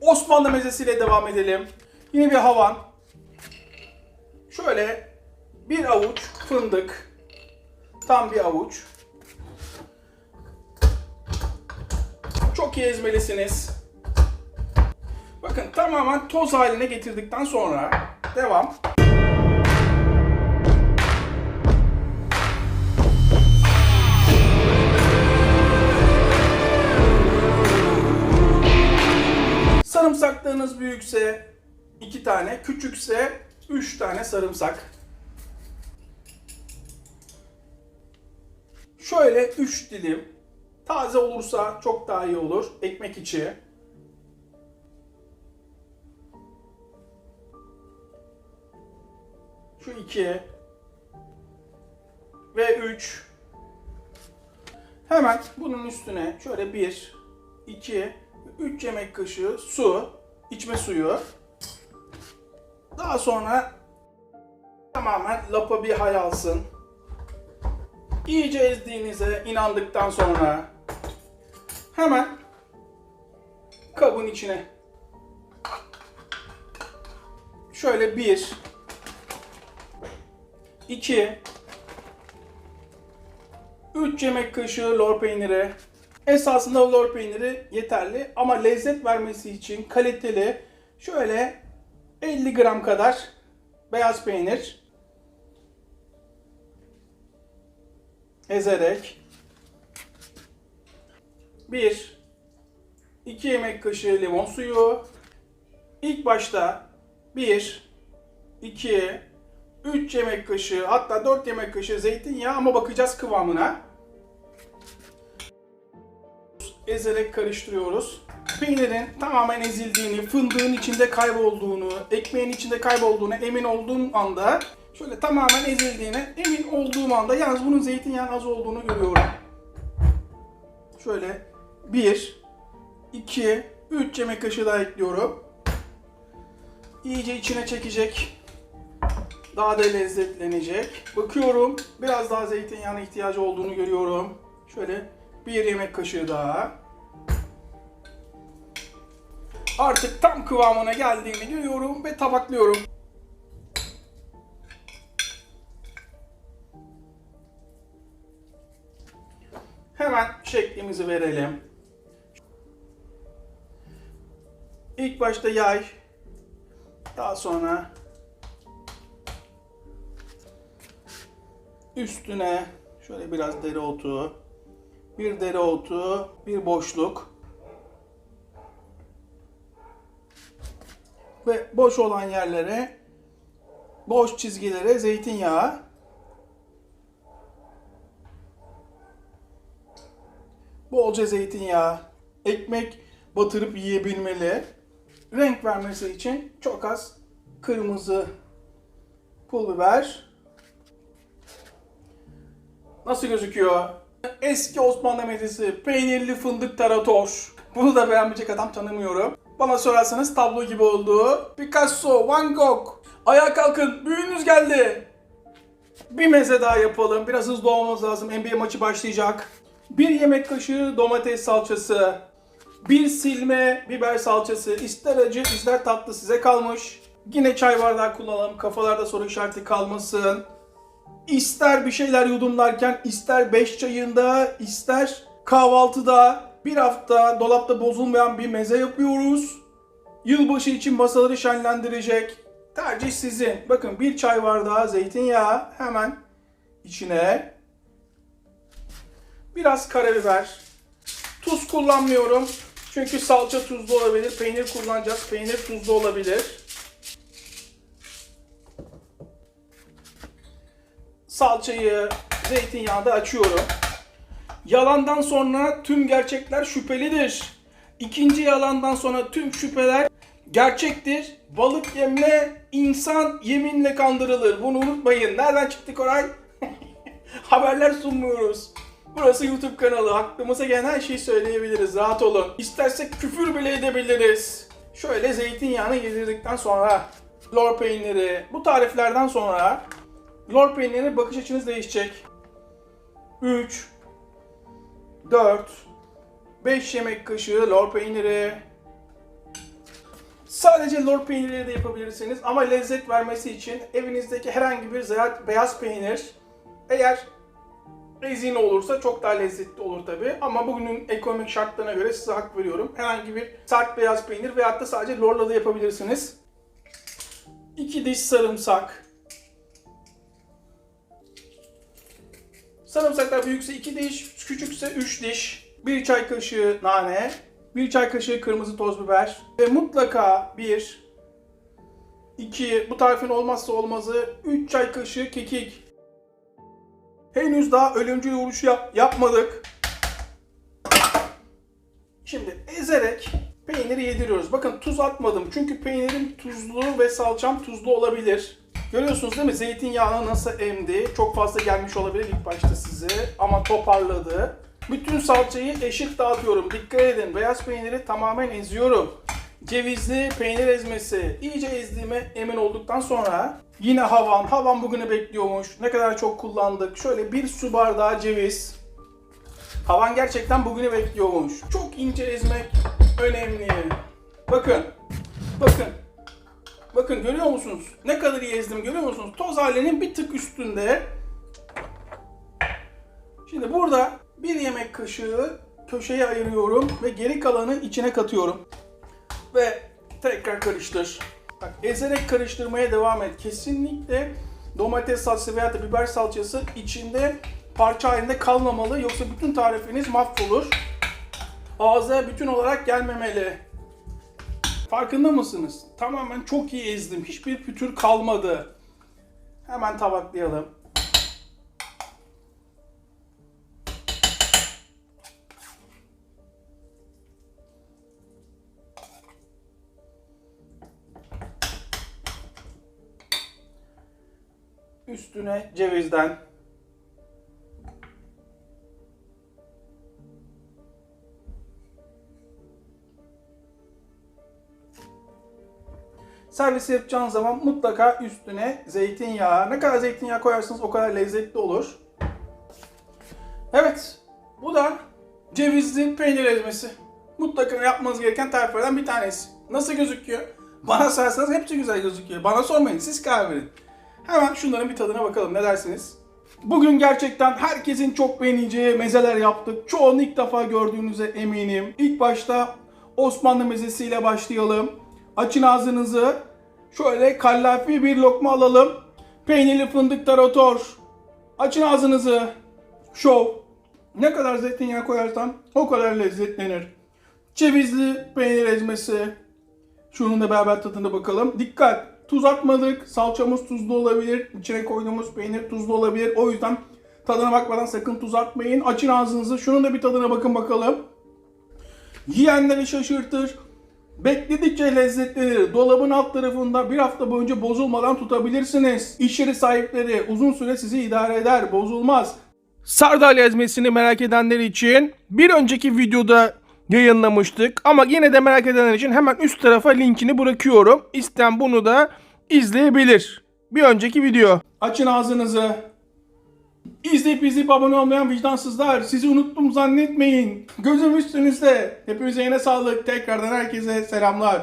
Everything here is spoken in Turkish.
Osmanlı mezesiyle devam edelim. Yine bir havan. Şöyle bir avuç fındık. Tam bir avuç. Çok iyi ezmelisiniz. Bakın tamamen toz haline getirdikten sonra devam. Sarımsaklarınız büyükse 2 tane, küçükse 3 tane sarımsak. Şöyle 3 dilim. Taze olursa çok daha iyi olur. Ekmek içi. Şu 2 ve 3. Hemen bunun üstüne şöyle 1, 2, 3 yemek kaşığı su, içme suyu. Daha sonra tamamen lapa bir hal alsın. İyice ezdiğinize inandıktan sonra hemen kabın içine şöyle 1, 2, 3 yemek kaşığı lor peyniri. Esasında lor peyniri yeterli ama lezzet vermesi için kaliteli şöyle 50 gram kadar beyaz peynir ezerek 1, 2 yemek kaşığı limon suyu. İlk başta 1, 2, 3 yemek kaşığı hatta 4 yemek kaşığı zeytinyağı ama bakacağız kıvamına. Ezerek karıştırıyoruz. Peynirin tamamen ezildiğini, fındığın içinde kaybolduğunu, ekmeğin içinde kaybolduğunu emin olduğum anda şöyle tamamen ezildiğine emin olduğum anda yalnız bunun zeytinyağının az olduğunu görüyorum. Şöyle 1, 2, 3 yemek kaşığı daha ekliyorum. İyice içine çekecek. Daha da lezzetlenecek. Bakıyorum biraz daha zeytinyağına ihtiyacı olduğunu görüyorum. Şöyle 1 yemek kaşığı daha. Artık tam kıvamına geldiğini görüyorum ve tabaklıyorum. Hemen şeklimizi verelim. İlk başta yay, daha sonra üstüne şöyle biraz dereotu, bir dereotu, bir boşluk ve boş olan yerlere, boş çizgilere zeytinyağı, bolca zeytinyağı, ekmek batırıp yiyebilmeli. Renk vermesi için çok az kırmızı pul biber. Nasıl gözüküyor? Eski Osmanlı mezesi, peynirli fındık tarator. Bunu da beğenmeyecek adam tanımıyorum. Bana sorarsanız tablo gibi oldu. Picasso, Van Gogh. Ayağa kalkın, büyüğünüz geldi. Bir meze daha yapalım. Biraz hızlı olmamız lazım. NBA maçı başlayacak. 1 yemek kaşığı domates salçası. 1 silme biber salçası. İster acı, ister tatlı size kalmış. Yine çay bardağı kullanalım. Kafalarda soru işareti kalmasın. İster bir şeyler yudumlarken, ister 5 çayında, ister kahvaltıda bir hafta dolapta bozulmayan bir meze yapıyoruz. Yılbaşı için masaları şenlendirecek. Tercih sizin. Bakın 1 çay bardağı zeytinyağı hemen içine. Biraz karabiber. Tuz kullanmıyorum. Çünkü salça tuzlu olabilir. Peynir kullanacağız. Peynir tuzlu olabilir. Salçayı zeytinyağında açıyorum. Yalandan sonra tüm gerçekler şüphelidir. İkinci yalandan sonra tüm şüpheler gerçektir. Balık yemle, insan yeminle kandırılır. Bunu unutmayın. Nereden çıktı Koray? Haberler sunmuyoruz. Burası YouTube kanalı. Aklımıza gelen her şeyi söyleyebiliriz. Rahat olun. İstersek küfür bile edebiliriz. Şöyle zeytinyağını yedirdikten sonra lor peyniri. Bu tariflerden sonra lor peynirine bakış açınız değişecek. 3, 4, 5 yemek kaşığı lor peyniri. Sadece lor peyniriyle de yapabilirsiniz ama lezzet vermesi için evinizdeki herhangi bir beyaz peynir, eğer rezine olursa çok daha lezzetli olur tabi. Ama bugünün ekonomik şartlarına göre size hak veriyorum. Herhangi bir sert beyaz peynir veyahut da sadece lorla da yapabilirsiniz. 2 diş sarımsak. Sarımsaklar büyükse 2 diş, küçükse 3 diş. 1 çay kaşığı nane. 1 çay kaşığı kırmızı toz biber. Ve mutlaka 2, bu tarifin olmazsa olmazı 3 çay kaşığı kekik. Henüz daha ölümcül vuruş yapmadık. Şimdi ezerek peyniri yediriyoruz. Bakın tuz atmadım çünkü peynirim tuzlu ve salçam tuzlu olabilir. Görüyorsunuz değil mi? Zeytinyağını nasıl emdi. Çok fazla gelmiş olabilir ilk başta size ama toparladı. Bütün salçayı eşit dağıtıyorum. Dikkat edin, beyaz peyniri tamamen eziyorum. Cevizli peynir ezmesi. İyice ezdiğime emin olduktan sonra yine havan bugünü bekliyormuş. Ne kadar çok kullandık. Şöyle 1 su bardağı ceviz. Havan gerçekten bugünü bekliyormuş. Çok ince ezmek önemli. Bakın. Bakın görüyor musunuz? Ne kadar iyi ezdim görüyor musunuz? Toz halinin bir tık üstünde. Şimdi burada 1 yemek kaşığı köşeye ayırıyorum ve geri kalanı içine katıyorum. Ve tekrar karıştır. Bak, ezerek karıştırmaya devam et. Kesinlikle domates salçası veya da biber salçası içinde parça halinde kalmamalı. Yoksa bütün tarifiniz mahvolur. Ağza bütün olarak gelmemeli. Farkında mısınız? Tamamen çok iyi ezdim. Hiçbir pütür kalmadı. Hemen tabaklayalım. Üstüne cevizden. Servis yapacağınız zaman mutlaka üstüne zeytinyağı. Ne kadar zeytinyağı koyarsanız o kadar lezzetli olur. Evet, bu da cevizli peynir ezmesi. Mutlaka yapmanız gereken tariflerden bir tanesi. Nasıl gözüküyor? Bana sorarsanız hepsi güzel gözüküyor. Bana sormayın, siz karar verin. Hemen şunların bir tadına bakalım, ne dersiniz? Bugün gerçekten herkesin çok beğeneceği mezeler yaptık. Çoğunu ilk defa gördüğünüze eminim. İlk başta Osmanlı mezesiyle başlayalım. Açın ağzınızı. Şöyle kallafi bir lokma alalım. Peynirli fındık tarator. Açın ağzınızı. Şov. Ne kadar zeytinyağı koyarsan o kadar lezzetlenir. Cevizli peynir ezmesi. Şunun da beraber tadına bakalım. Dikkat! Tuz atmadık. Salçamız tuzlu olabilir. İçine koyduğumuz peynir tuzlu olabilir. O yüzden tadına bakmadan sakın tuz atmayın. Açın ağzınızı. Şunun da bir tadına bakın bakalım. Yiyenleri şaşırtır. Bekledikçe lezzetlenir. Dolabın alt tarafında bir hafta boyunca bozulmadan tutabilirsiniz. İş yeri sahipleri uzun süre sizi idare eder. Bozulmaz. Sardalya ezmesini merak edenler için bir önceki videoda yayınlamıştık. Ama yine de merak edenler için hemen üst tarafa linkini bırakıyorum. İsteyen bunu da izleyebilir. Bir önceki video. Açın ağzınızı. İzleyip abone olmayan vicdansızlar, sizi unuttum zannetmeyin. Gözüm üstünüzde. Hepinize yine sağlık. Tekrardan herkese selamlar.